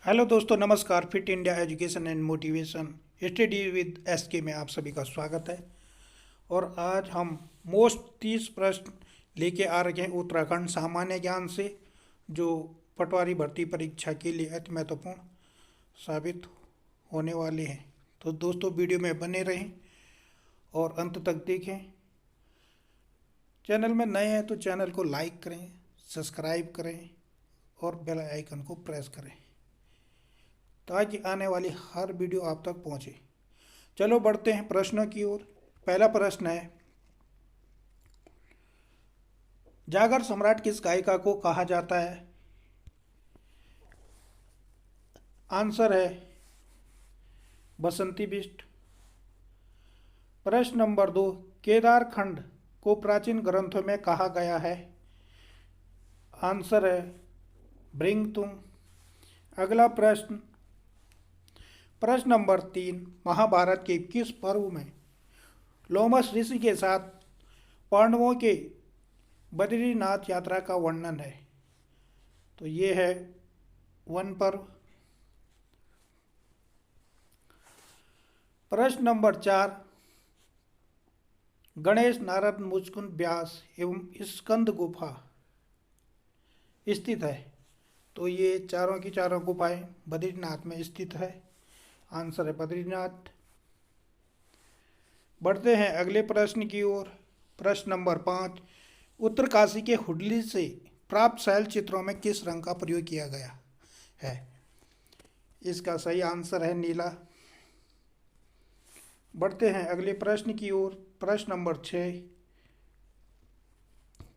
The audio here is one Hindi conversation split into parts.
हेलो दोस्तों, नमस्कार। Fit India education and motivation study with SK में आप सभी का स्वागत है। और आज हम मोस्ट 30 प्रश्न लेके आ रहे हैं उत्तराखंड सामान्य ज्ञान से, जो पटवारी भर्ती परीक्षा के लिए अति महत्वपूर्ण साबित होने वाले हैं। तो दोस्तों, वीडियो में बने रहें और अंत तक देखें। चैनल में नए हैं तो चैनल को लाइक करें, सब्सक्राइब करें और बेल आइकन को प्रेस करें ताकि आने वाली हर वीडियो आप तक पहुंचे। चलो बढ़ते हैं प्रश्नों की ओर। पहला प्रश्न है, जागर सम्राट किस गायिका को कहा जाता है? आंसर है बसंती बिष्ट। प्रश्न नंबर 2, केदार खंड को प्राचीन ग्रंथों में कहा गया है? आंसर है भृंगतुंग। अगला प्रश्न, प्रश्न नंबर 3, महाभारत के किस पर्व में लोमस ऋषि के साथ पांडवों के बद्रीनाथ यात्रा का वर्णन है? तो ये है वन पर्व। प्रश्न नंबर 4, गणेश, नारद, मुचकुंद, व्यास एवं स्कंद गुफा स्थित है? तो ये चारों की चारों गुफाएं बद्रीनाथ में स्थित है। आंसर है बद्रीनाथ। बढ़ते हैं अगले प्रश्न की ओर। प्रश्न नंबर 5, उत्तरकाशी के हुडली से प्राप्त शैल चित्रों में किस रंग का प्रयोग किया गया है? इसका सही आंसर है नीला। बढ़ते हैं अगले प्रश्न की ओर। प्रश्न नंबर 6,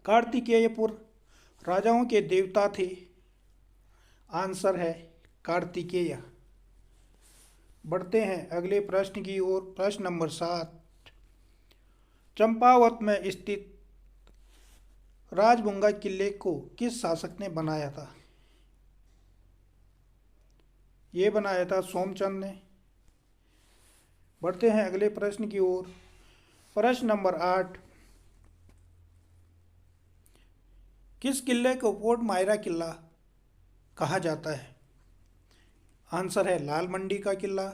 कार्तिकेयपुर राजाओं के देवता थे? आंसर है कार्तिकेय। बढ़ते हैं अगले प्रश्न की ओर। प्रश्न नंबर 7, चंपावत में स्थित राजबुंगा किले को किस शासक ने बनाया था? ये बनाया था सोमचंद ने। बढ़ते हैं अगले प्रश्न की ओर। प्रश्न नंबर 8, किस किले को फोर्ट मायरा किला कहा जाता है? आंसर है लाल मंडी का किला।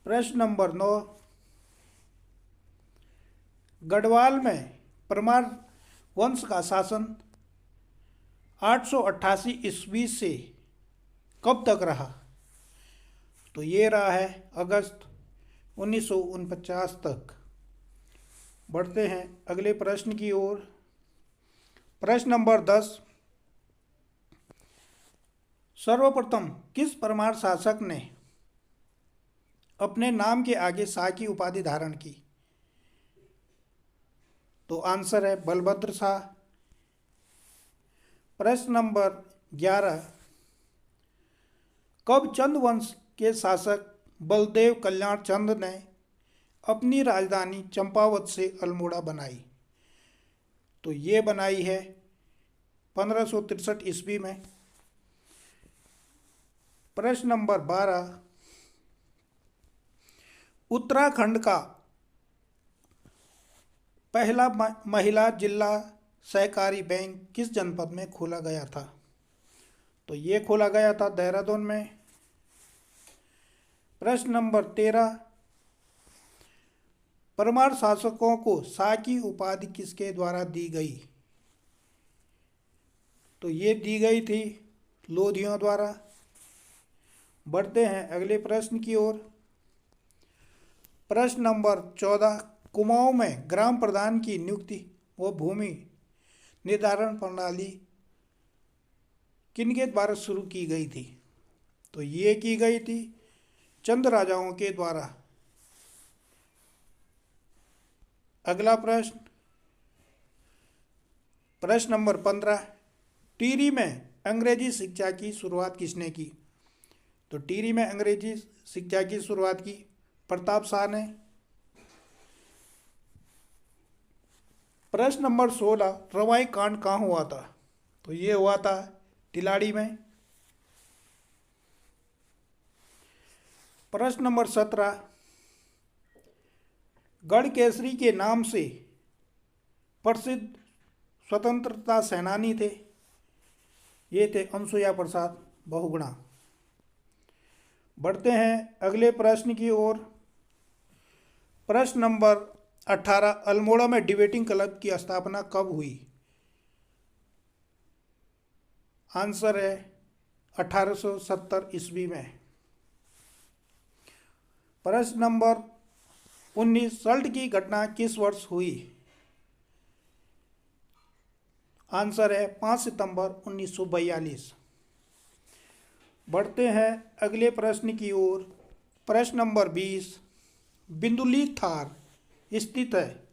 प्रश्न नंबर 9, गढ़वाल में परमार वंश का शासन 888 ईस्वी से कब तक रहा? तो ये रहा है अगस्त 1949 तक। बढ़ते हैं अगले प्रश्न की ओर। प्रश्न नंबर 10, सर्वप्रथम किस परमार शासक ने अपने नाम के आगे शाह की उपाधि धारण की? तो आंसर है बलभद्र शाह। प्रश्न नंबर 11, कब चंद वंश के शासक बलदेव कल्याण चंद ने अपनी राजधानी चंपावत से अल्मोड़ा बनाई? तो ये बनाई है 1563 ईस्वी में। प्रश्न नंबर 12, उत्तराखंड का पहला महिला जिला सहकारी बैंक किस जनपद में खोला गया था? तो ये खोला गया था देहरादून में। प्रश्न नंबर 13, परमार शासकों को शाह की उपाधि किसके द्वारा दी गई? तो ये दी गई थी लोधियों द्वारा। बढ़ते हैं अगले प्रश्न की ओर। प्रश्न नंबर 14, कुमाऊं में ग्राम प्रधान की नियुक्ति व भूमि निर्धारण प्रणाली किनके द्वारा शुरू की गई थी? तो ये की गई थी चंद राजाओं के द्वारा। अगला प्रश्न, प्रश्न नंबर 15, टिहरी में अंग्रेजी शिक्षा की शुरुआत किसने की? तो टिहरी में अंग्रेजी शिक्षा की शुरुआत की प्रताप शाह ने। प्रश्न नंबर 16, रवाई कांड कहाँ हुआ था? तो ये हुआ था तिलाड़ी में। प्रश्न नंबर 17, गढ़ केसरी के नाम से प्रसिद्ध स्वतंत्रता सेनानी थे? ये थे अनसुया प्रसाद बहुगुणा। बढ़ते हैं अगले प्रश्न की ओर। प्रश्न नंबर 18, अल्मोड़ा में डिबेटिंग क्लब की स्थापना कब हुई? आंसर है 1870 ईस्वी में। प्रश्न नंबर 19, सल्ट की घटना किस वर्ष हुई? आंसर है 5 सितंबर 1942। बढ़ते हैं अगले प्रश्न की ओर। प्रश्न नंबर 20, बिंदुली थार स्थित है।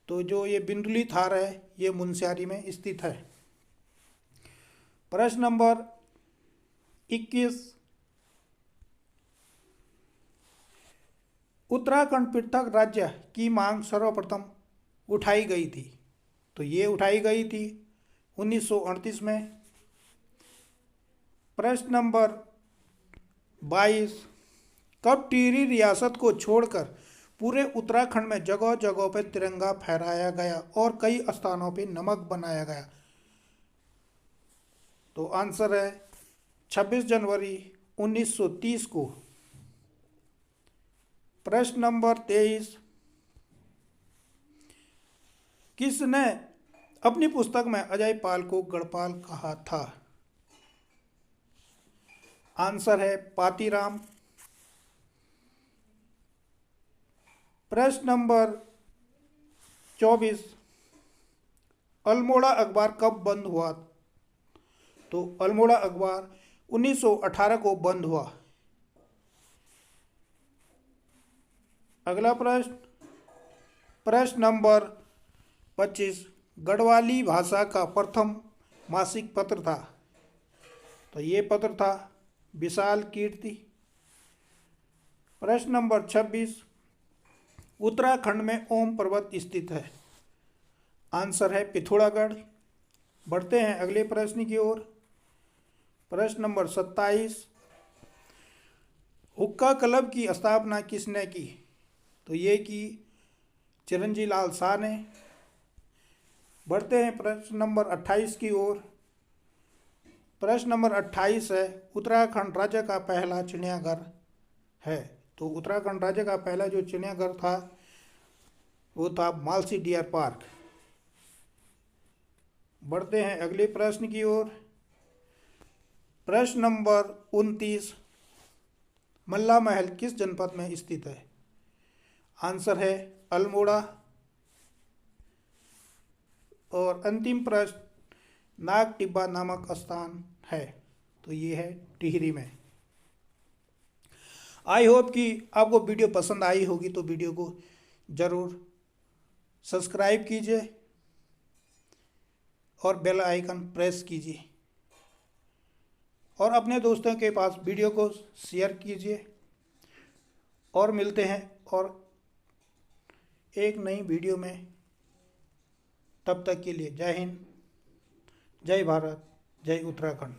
तो जो ये बिंदुली थार है ये मुनस्यारी में स्थित है। प्रश्न नंबर 21, उत्तराखंड पृथक राज्य की मांग सर्वप्रथम उठाई गई थी। तो ये उठाई गई थी 1938 में। प्रश्न नंबर 22, कब टिहरी रियासत को छोड़कर पूरे उत्तराखंड में जगह जगह पर तिरंगा फहराया गया और कई स्थानों पर नमक बनाया गया? तो आंसर है 26 जनवरी 1930 को। प्रश्न नंबर 23, किसने अपनी पुस्तक में अजय पाल को गढ़पाल कहा था? आंसर है पातीराम। प्रश्न नंबर 24, अल्मोड़ा अखबार कब बंद हुआ? तो अल्मोड़ा अखबार 1918 को बंद हुआ। अगला प्रश्न, प्रश्न नंबर 25, गढ़वाली भाषा का प्रथम मासिक पत्र था। तो ये पत्र था विशाल कीर्ति। प्रश्न नंबर 26, उत्तराखंड में ओम पर्वत स्थित है। आंसर है पिथौरागढ़। बढ़ते हैं अगले प्रश्न की ओर। प्रश्न नंबर 27, हुक्का क्लब की स्थापना किसने की? तो ये की चिरंजीवी लाल शाह ने। बढ़ते हैं प्रश्न नंबर 28 की ओर। प्रश्न नंबर 28 है, उत्तराखंड राज्य का पहला चिड़ियाघर है। तो उत्तराखंड राज्य का पहला जो चिड़ियाघर था वो था मालसी डियर पार्क। बढ़ते हैं अगले प्रश्न की ओर। प्रश्न नंबर 29, मल्ला महल किस जनपद में स्थित है? आंसर है अल्मोड़ा। और अंतिम प्रश्न, नाग टिब्बा नामक स्थान है। तो ये है टिहरी में। आई होप कि आपको वीडियो पसंद आई होगी, तो वीडियो को ज़रूर सब्सक्राइब कीजिए और बेल आइकन प्रेस कीजिए और अपने दोस्तों के पास वीडियो को शेयर कीजिए। और मिलते हैं और एक नई वीडियो में। तब तक के लिए जय हिंद, जय भारत, जय उत्तराखंड।